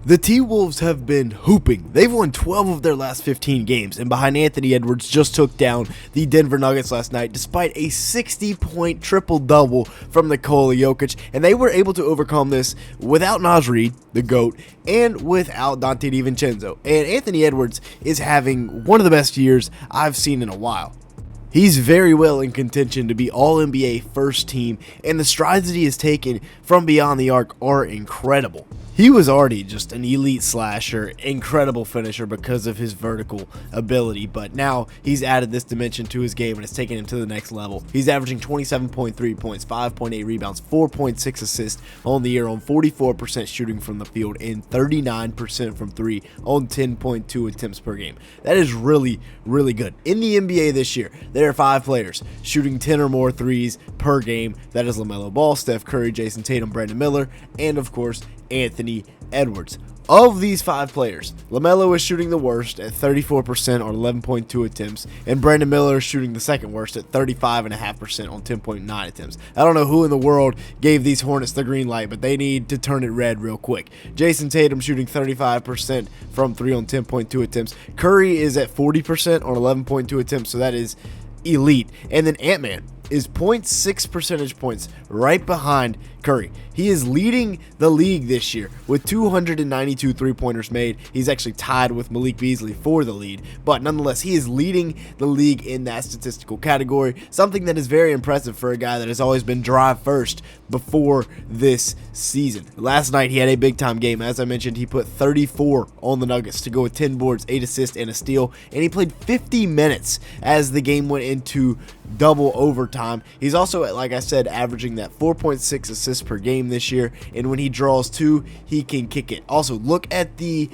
The T-Wolves have been hooping. They've won 12 of their last 15 games, and behind Anthony Edwards just took down the Denver Nuggets last night despite a 60-point triple-double from Nikola Jokic, and they were able to overcome this without Naz Reid, the GOAT, and without Dante DiVincenzo. And Anthony Edwards is having one of the best years I've seen in a while. He's very well in contention to be All-NBA first team, and the strides that he has taken from beyond the arc are incredible. He was already just an elite slasher, incredible finisher because of his vertical ability, but now he's added this dimension to his game and it's taken him to the next level. He's averaging 27.3 points, 5.8 rebounds, 4.6 assists on the year on 44% shooting from the field and 39% from three on 10.2 attempts per game. That is really, really good. In the NBA this year, there are 5 players shooting 10 or more threes per game. That is LaMelo Ball, Steph Curry, Jason Tatum, Brandon Miller, and of course, Anthony Edwards. Of these 5 players, LaMelo is shooting the worst at 34% on 11.2 attempts, and Brandon Miller is shooting the second worst at 35.5% on 10.9 attempts. I don't know who in the world gave these Hornets the green light, but they need to turn it red real quick. Jason Tatum shooting 35% from 3 on 10.2 attempts. Curry is at 40% on 11.2 attempts, so that is elite. And then Ant-Man is 0.6 percentage points right behind Curry. He is leading the league this year with 292 three-pointers made. He's actually tied with Malik Beasley for the lead, but nonetheless, he is leading the league in that statistical category, something that is very impressive for a guy that has always been drive first before this season. Last night, he had a big-time game. As I mentioned, he put 34 on the Nuggets to go with 10 boards, 8 assists, and a steal, and he played 50 minutes as the game went into double overtime. He's also, like I said, averaging that 4.6 assists per game this year, and when he draws 2, he can kick it. Also, look at the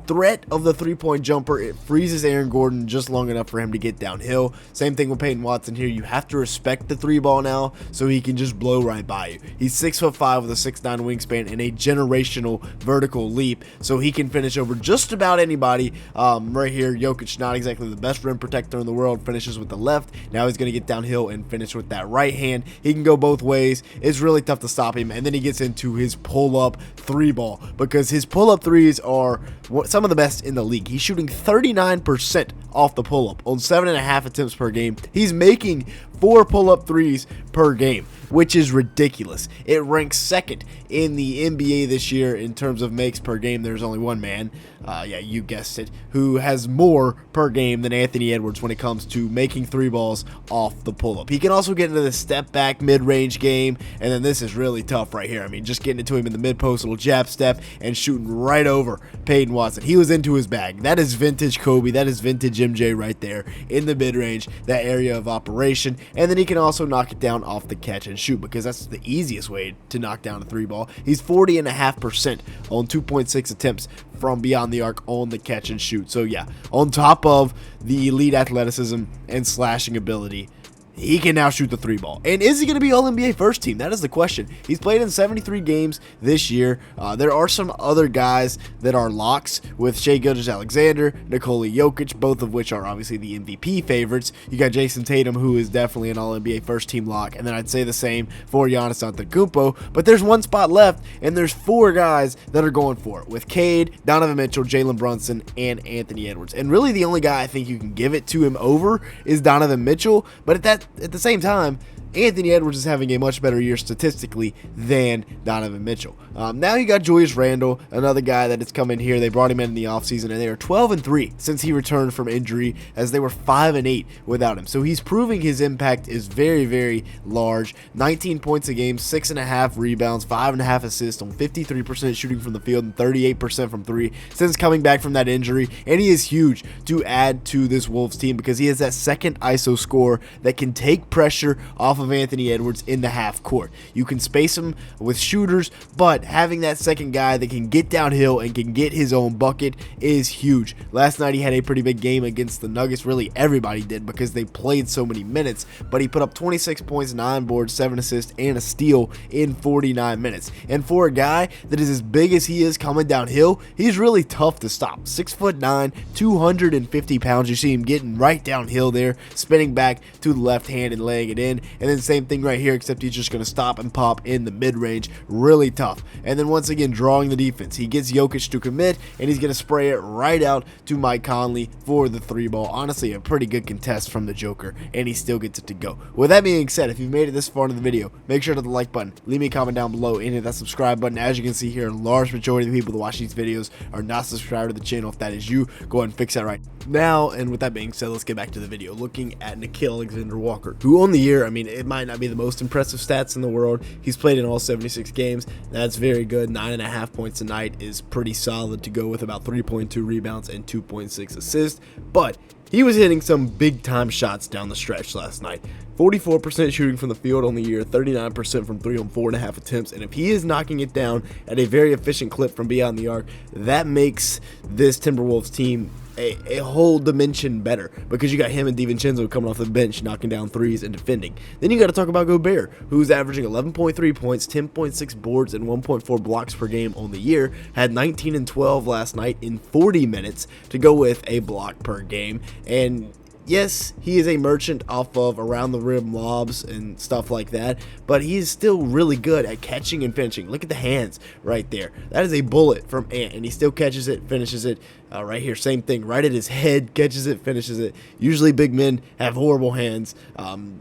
threat of the three-point jumper. It freezes Aaron Gordon just long enough for him to get downhill. Same thing with Peyton Watson here. You have to respect the 3-ball now so he can just blow right by you. He's 6'5" with a 6'9" wingspan and a generational vertical leap, so he can finish over just about anybody. Right here, Jokic, not exactly the best rim protector in the world, finishes with the left. Now he's going to get downhill and finish with that right hand. He can go both ways. It's really tough to stop him, and then he gets into his pull-up 3-ball because his pull-up threes are some of the best in the league. He's shooting 39% off the pull-up on 7.5 attempts per game. He's making 4 pull-up threes per game, which is ridiculous. It ranks second in the NBA this year in terms of makes per game. There's only one man, yeah, you guessed it, who has more per game than Anthony Edwards when it comes to making 3 balls off the pull-up. He can also get into the step-back mid-range game, and then this is really tough right here. I mean, just getting it to him in the mid-post, little jab step, and shooting right over Peyton Watson. He was into his bag. That is vintage Kobe. That is vintage MJ right there in the mid-range, that area of operation. And then he can also knock it down off the catch and shoot because that's the easiest way to knock down a 3-ball. He's 40.5% on 2.6 attempts from beyond the arc on the catch and shoot. So yeah, on top of the elite athleticism and slashing ability, he can now shoot the 3-ball. And is he going to be All-NBA first team? That is the question. He's played in 73 games this year. There are some other guys that are locks with Shai Gilgeous-Alexander, Nikola Jokic, both of which are obviously the MVP favorites. You got Jason Tatum, who is definitely an All-NBA first team lock. And then I'd say the same for Giannis Antetokounmpo. But there's one spot left, and there's 4 guys that are going for it, with Cade, Donovan Mitchell, Jalen Brunson, and Anthony Edwards. And really the only guy I think you can give it to him over is Donovan Mitchell. But at the same time, Anthony Edwards is having a much better year statistically than Donovan Mitchell. Now you got Julius Randle, another guy that has come in here. They brought him in the offseason, and they are 12-3 since he returned from injury, as they were 5-8 without him. So he's proving his impact is very, very large. 19 points a game, 6.5 rebounds, 5.5 assists on 53% shooting from the field and 38% from 3 since coming back from that injury. And he is huge to add to this Wolves team because he has that second ISO scorer that can take pressure off of Anthony Edwards in the half court. You can space him with shooters, but having that second guy that can get downhill and can get his own bucket is huge. Last night he had a pretty big game against the Nuggets. Really everybody did because they played so many minutes, but he put up 26 points, 9 boards, 7 assists, and a steal in 49 minutes. And for a guy that is as big as he is coming downhill, he's really tough to stop. 6'9", 250 pounds. You see him getting right downhill there, spinning back to the left hand and laying it in. And And then same thing right here, except he's just going to stop and pop in the mid-range. Really tough. And then once again, drawing the defense. He gets Jokic to commit, and he's going to spray it right out to Mike Conley for the 3-ball. Honestly, a pretty good contest from the Joker, and he still gets it to go. With that being said, if you've made it this far into the video, make sure to hit the like button, leave me a comment down below, and hit that subscribe button. As you can see here, a large majority of the people that watch these videos are not subscribed to the channel. If that is you, go ahead and fix that right now. And with that being said, let's get back to the video. Looking at Nickeil Alexander-Walker, who on the year, I mean, it might not be the most impressive stats in the world. He's played in all 76 games. That's very good. 9.5 points a night is pretty solid to go with about 3.2 rebounds and 2.6 assists. But he was hitting some big time shots down the stretch last night. 44% shooting from the field on the year, 39% from 3 on 4.5 attempts, and if he is knocking it down at a very efficient clip from beyond the arc, that makes this Timberwolves team a whole dimension better, because you got him and DiVincenzo coming off the bench knocking down threes and defending. Then you got to talk about Gobert, who's averaging 11.3 points, 10.6 boards, and 1.4 blocks per game on the year. Had 19 and 12 last night in 40 minutes to go with a block per game. And yes, he is a merchant off of around the rim lobs and stuff like that, but he is still really good at catching and finishing. Look at the hands right there. That is a bullet from Ant, and he still catches it, finishes it. Right here, same thing, right at his head, catches it, finishes it. Usually big men have horrible hands.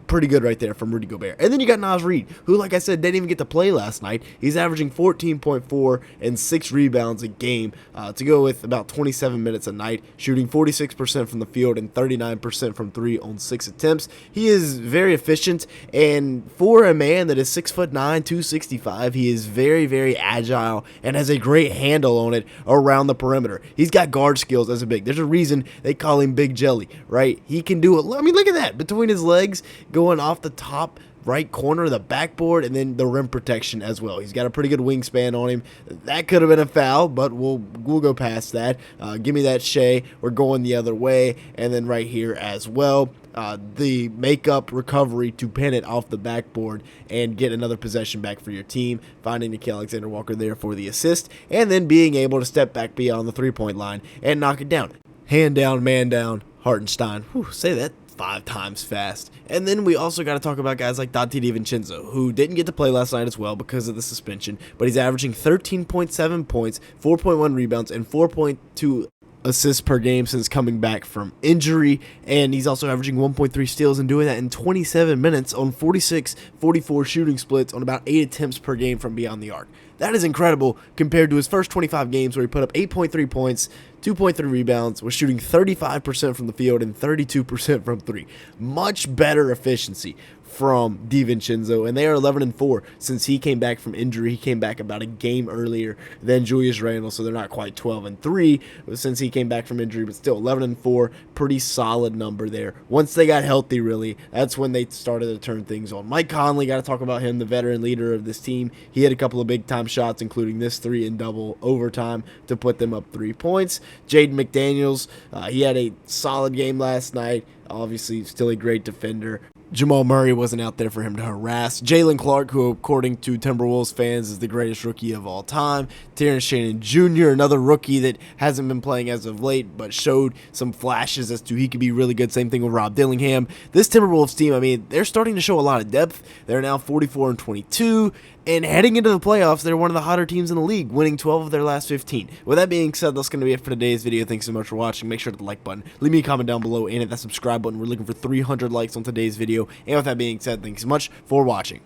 Pretty good right there from Rudy Gobert. And then you got Naz Reid, who, like I said, didn't even get to play last night. He's averaging 14.4 and 6 rebounds a game to go with about 27 minutes a night, shooting 46% from the field and 39% from 3 on 6 attempts. He is very efficient, and for a man that is 6'9", 265, he is very, very agile and has a great handle on it around the perimeter. He's got guard skills as a big. There's a reason they call him Big Jelly, right? He can do it. I mean, look at that. Between his legs, going off the top right corner of the backboard, and then the rim protection as well. He's got a pretty good wingspan on him. That could have been a foul, but we'll go past that. Give me that Shea. We're going the other way. And then right here as well, the makeup recovery to pin it off the backboard and get another possession back for your team, finding Nickeil Alexander-Walker there for the assist, and then being able to step back beyond the three-point line and knock it down. Hand down, man down, Hartenstein. Whew, say that 5 times fast. And then we also got to talk about guys like Dante DiVincenzo, who didn't get to play last night as well because of the suspension, but he's averaging 13.7 points, 4.1 rebounds, and 4.2 assists per game since coming back from injury, and he's also averaging 1.3 steals and doing that in 27 minutes on 46-44 shooting splits on about 8 attempts per game from beyond the arc. That is incredible compared to his first 25 games where he put up 8.3 points, 2.3 rebounds, was shooting 35% from the field and 32% from 3. Much better efficiency from DiVincenzo, and they are 11-4 since he came back from injury. He came back about a game earlier than Julius Randle, so they're not quite 12-3 since he came back from injury, but still 11-4, pretty solid number there. Once they got healthy, really, that's when they started to turn things on. Mike Conley, got to talk about him, the veteran leader of this team. He had a couple of big-time shots, including this 3 in double overtime to put them up 3 points. Jaden McDaniels, he had a solid game last night. Obviously, still a great defender. Jamal Murray wasn't out there for him to harass. Jalen Clark, who according to Timberwolves fans is the greatest rookie of all time. Terrence Shannon Jr., another rookie that hasn't been playing as of late, but showed some flashes as to he could be really good. Same thing with Rob Dillingham. This Timberwolves team, I mean, they're starting to show a lot of depth. They're now 44-22. And heading into the playoffs, they're one of the hotter teams in the league, winning 12 of their last 15. With that being said, that's going to be it for today's video. Thanks so much for watching. Make sure to hit the like button. Leave me a comment down below and hit that subscribe button. We're looking for 300 likes on today's video. And with that being said, thanks so much for watching.